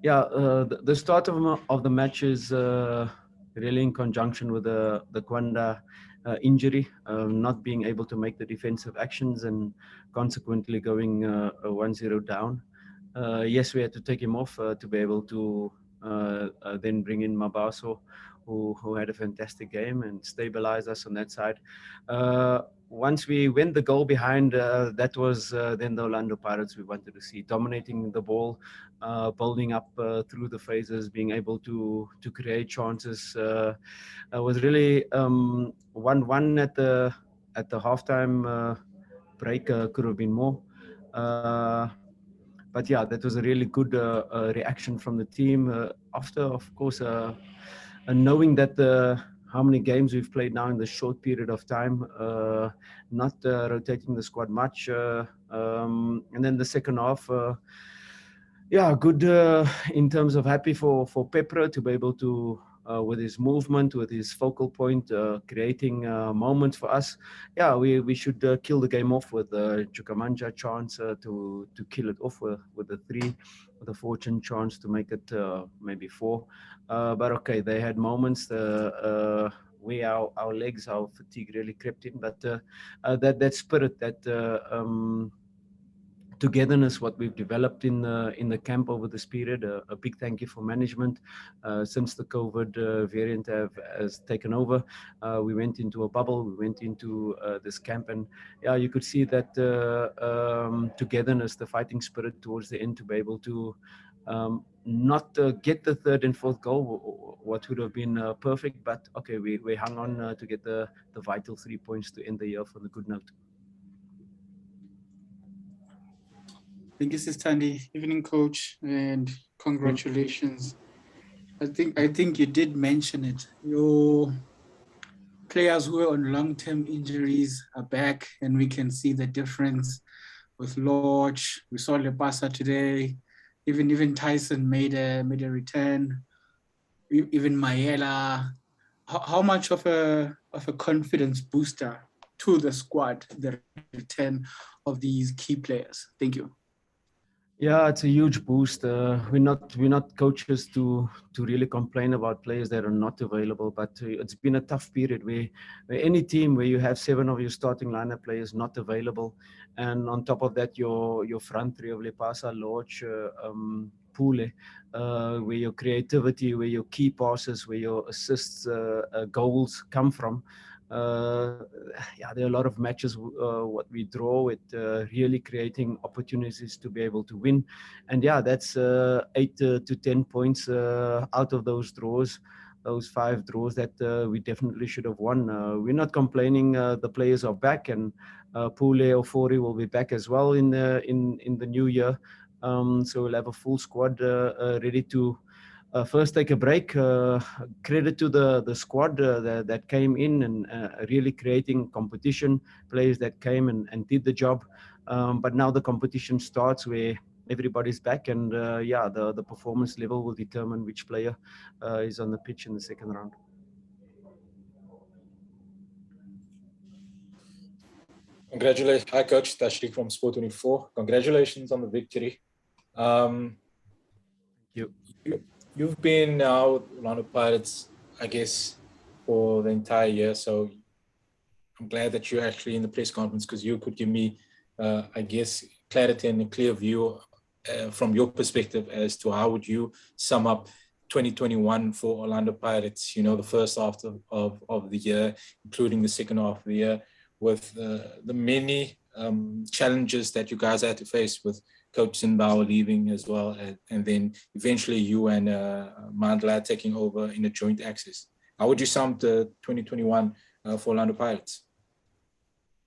Yeah, the start of the match is really in conjunction with the Kwanda injury, not being able to make the defensive actions and consequently going 1-0 down. Yes, we had to take him off to be able to then bring in Mabaso, who had a fantastic game and stabilize us on that side. Once we went the goal behind, that was then the Orlando Pirates we wanted to see, dominating the ball, building up through the phases, being able to create chances. Was really 1-1 at the halftime break. Could have been more. But yeah, that was a really good reaction from the team after, of course, knowing that how many games we've played now in the short period of time, not rotating the squad much, and then the second half. Yeah, good in terms of happy for Peprah to be able to, with his movement, with his focal point, creating moments for us. Yeah, we should kill the game off with Chukamanja chance to kill it off with the 3, with a fortune chance to make it maybe 4. But okay, they had moments. Our legs, our fatigue really crept in, but that spirit, that togetherness, what we've developed in the camp over this period. A big thank you for management. Since the COVID variant has taken over, we went into a bubble. We went into this camp, and yeah, you could see that togetherness, the fighting spirit towards the end, to be able to not get the third and fourth goal, what would have been perfect, but okay, we hung on to get the vital 3 points to end the year on a good note. Thank you, Sistandi. Evening, coach, and congratulations. I think you did mention it. Your players who are on long-term injuries are back, and we can see the difference with Lodge. We saw Lepasa today. Even Tyson made a return. Even Mayela. How much of a confidence booster to the squad, the return of these key players? Thank you. Yeah, it's a huge boost. We're not coaches to really complain about players that are not available, but it's been a tough period where any team where you have 7 of your starting lineup players not available, and on top of that your front 3 of Lepasa, Lodge, Pule, where your creativity, where your key passes, where your assists, goals come from. Yeah, there are a lot of matches what we draw with, really creating opportunities to be able to win, and yeah, that's 8 to 10 points out of those draws, those 5 draws that we definitely should have won. We're not complaining. The players are back, and Pule Ofori will be back as well in the new year. So we'll have a full squad ready to first take a break. Credit to the squad that came in and really creating competition, players that came and did the job. But now the competition starts where everybody's back, and yeah, the performance level will determine which player is on the pitch in the second round. Congratulations. Hi, Coach. Tashrik from Sport 24. Congratulations on the victory. Thank you. You've been now with Orlando Pirates, I guess, for the entire year. So I'm glad that you're actually in the press conference, because you could give me, I guess, clarity and a clear view from your perspective as to how would you sum up 2021 for Orlando Pirates, you know, the first half of the year, including the second half of the year, with the many challenges that you guys had to face with Coach Zimbauer leaving as well, and then eventually you and Mandla taking over in a joint access. How would you sum the 2021 for Orlando Pirates?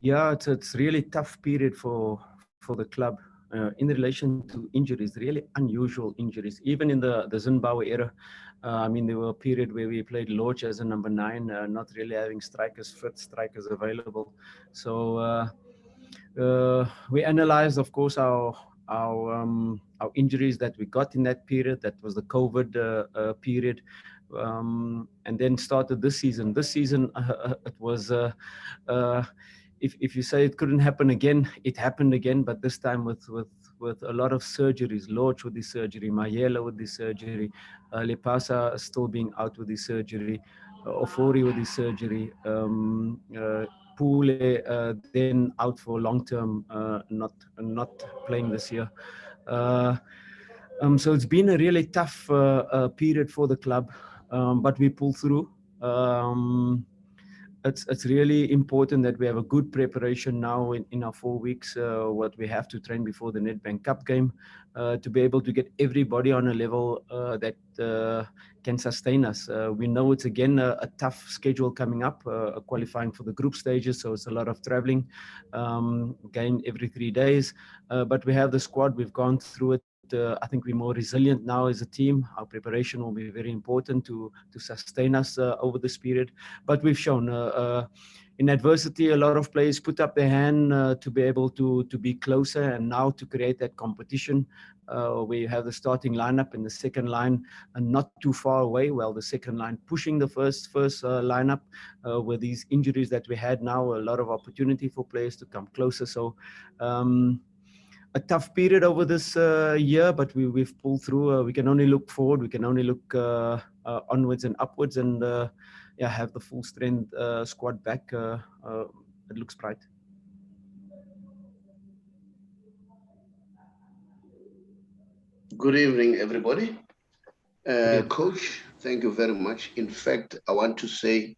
Yeah, it's really tough period for the club in relation to injuries, really unusual injuries. Even in the Zimbabwe era, I mean, there were a period where we played Lodge as a number 9, not really having strikers fit, strikers available. So we analyzed, of course, our injuries that we got in that period. That was the COVID period. And then started this season. This season, it was, if you say it couldn't happen again, it happened again, but this time with with a lot of surgeries. Lodge with his surgery, Mayela with his surgery, Lepasa still being out with his surgery, Ofori with his surgery, Pule then out for long term, not playing this year. So it's been a really tough period for the club, but we pull through. It's really important that we have a good preparation now in our 4 weeks, what we have to train before the Nedbank Cup game, to be able to get everybody on a level that can sustain us. We know it's again a tough schedule coming up, qualifying for the group stages, so it's a lot of traveling, again every 3 days, but we have the squad, we've gone through it. I think we're more resilient now as a team. Our preparation will be very important to sustain us over this period. But we've shown in adversity, a lot of players put up their hand to be able to be closer, and now to create that competition where you have the starting lineup and the second line not too far away. Well, the second line pushing the first lineup with these injuries that we had now, a lot of opportunity for players to come closer. So a tough period over this year, but we've pulled through. We can only look forward. We can only look onwards and upwards, and yeah, have the full strength squad back. It looks bright. Good evening, everybody. Coach, thank you very much. In fact, I want to say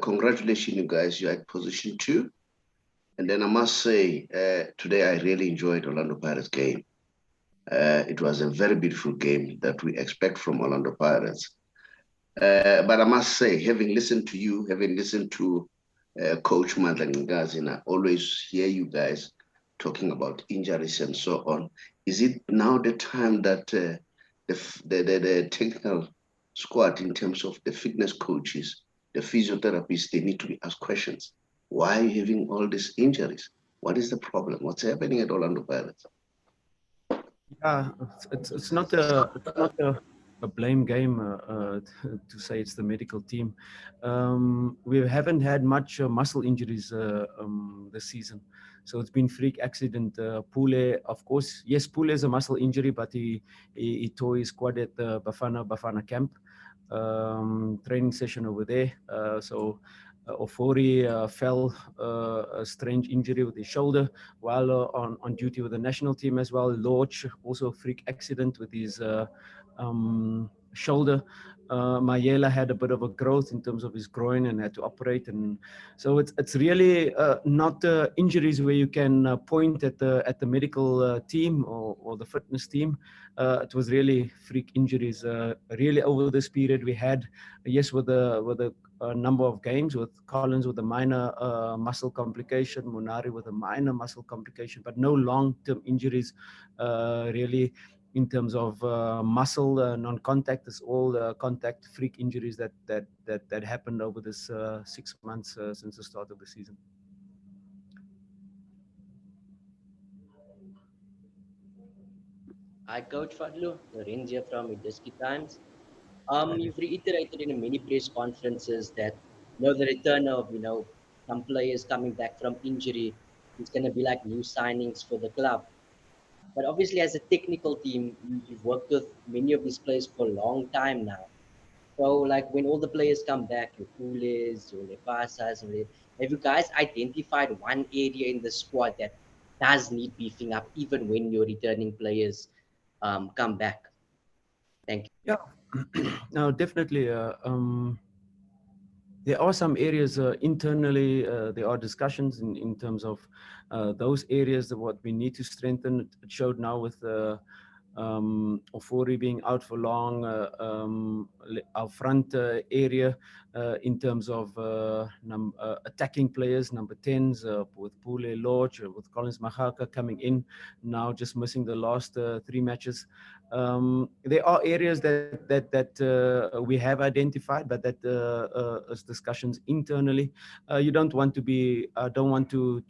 congratulations, you guys. You're at position 2. And then I must say, today I really enjoyed Orlando Pirates game. It was a very beautiful game that we expect from Orlando Pirates. But I must say, having listened to you, having listened to Coach Mandla Ngazin, I always hear you guys talking about injuries and so on. Is it now the time that the technical squad, in terms of the fitness coaches, the physiotherapists, they need to be asked questions? Why are you having all these injuries? What is the problem? What's happening at Orlando Pirates? Yeah, it's not a blame game to say it's the medical team. We haven't had much muscle injuries this season. So it's been freak accident. Pule, of course, yes, Pule is a muscle injury, but he tore his quad at the Bafana camp training session over there. So Ofori fell a strange injury with his shoulder while on duty with the national team as well. Lodge, also a freak accident with his shoulder. Mayela had a bit of a growth in terms of his groin and had to operate, and so it's really not injuries where you can point at the medical team or the fitness team. It was really freak injuries. Really over this period we had, yes, with the number of games, with Collins with a minor muscle complication, Munari with a minor muscle complication, but no long-term injuries really. In terms of muscle non-contact, it's all contact freak injuries that happened over this 6 months since the start of the season. Hi, Coach Fadlu. Lorenz here from Huddersfield Times. You've reiterated in many press conferences that the return of some players coming back from injury is going to be like new signings for the club. But obviously, as a technical team, you've worked with many of these players for a long time now. So, like when all the players come back, your Pules, your Lepasas, have you guys identified one area in the squad that does need beefing up, even when your returning players come back? Thank you. Yeah, no, definitely. There are some areas internally, there are discussions in terms of those areas that what we need to strengthen. It showed now with Ofori being out for long, our front area in terms of attacking players, number 10s with Pule Lodge, with Collins Mahaka coming in, now just missing the last 3 matches. There are areas that we have identified, but that is discussions internally. You don't want to be, don't want to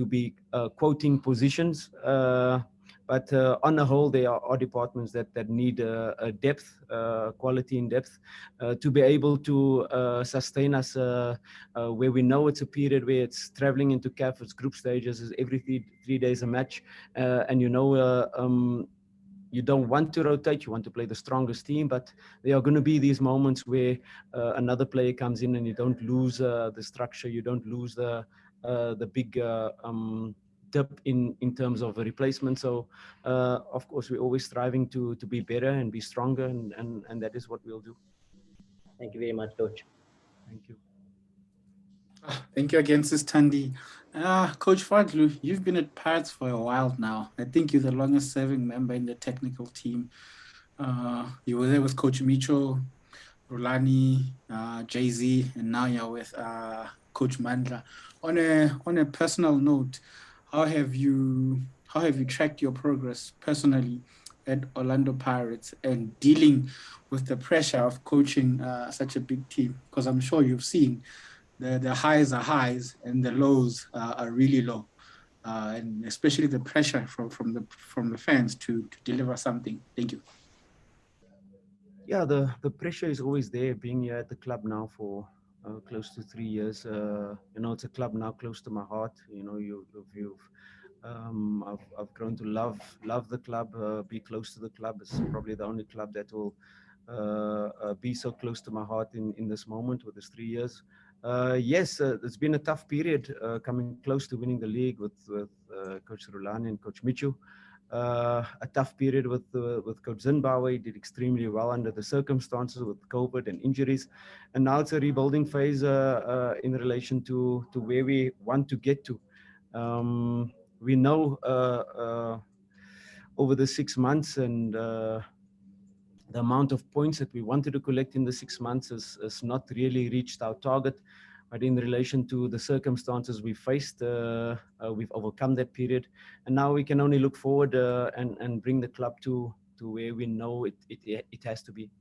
be quoting positions. But on the whole, there are departments that need a depth, quality in depth, to be able to sustain us where we know it's a period where it's traveling into CAF, it's group stages, is every three days a match, and you don't want to rotate, you want to play the strongest team, but there are going to be these moments where another player comes in and you don't lose the structure, you don't lose the big dip in terms of a replacement. So of course we're always striving to be better and be stronger, and that is what we'll do. Thank you very much, Coach. Thank you. Thank you again, Sis Thandi. Coach Fadlu, you've been at Pirates for a while now. I think you're the longest serving member in the technical team. You were there with Coach Micho, Rulani, Jay-Z, and now you're with Coach Mandla. On a personal note, how have you tracked your progress personally at Orlando Pirates and dealing with the pressure of coaching such a big team? Because I'm sure you've seen the highs are highs and the lows are really low, and especially the pressure from the fans to deliver something. Thank you. Yeah, the pressure is always there. Being here at the club now for close to 3 years, it's a club now close to my heart. I've grown to love the club, be close to the club. It's probably the only club that will be so close to my heart in this moment with this 3 years. Yes, it's been a tough period coming close to winning the league with Coach Rulani and Coach Michu. A tough period with Coach Zimbabwe. He did extremely well under the circumstances with COVID and injuries, and now it's a rebuilding phase in relation to where we want to get to. We know over the 6 months and the amount of points that we wanted to collect in the 6 months has not really reached our target. But in relation to the circumstances we faced, we've overcome that period. And now we can only look forward and bring the club to where we know it has to be.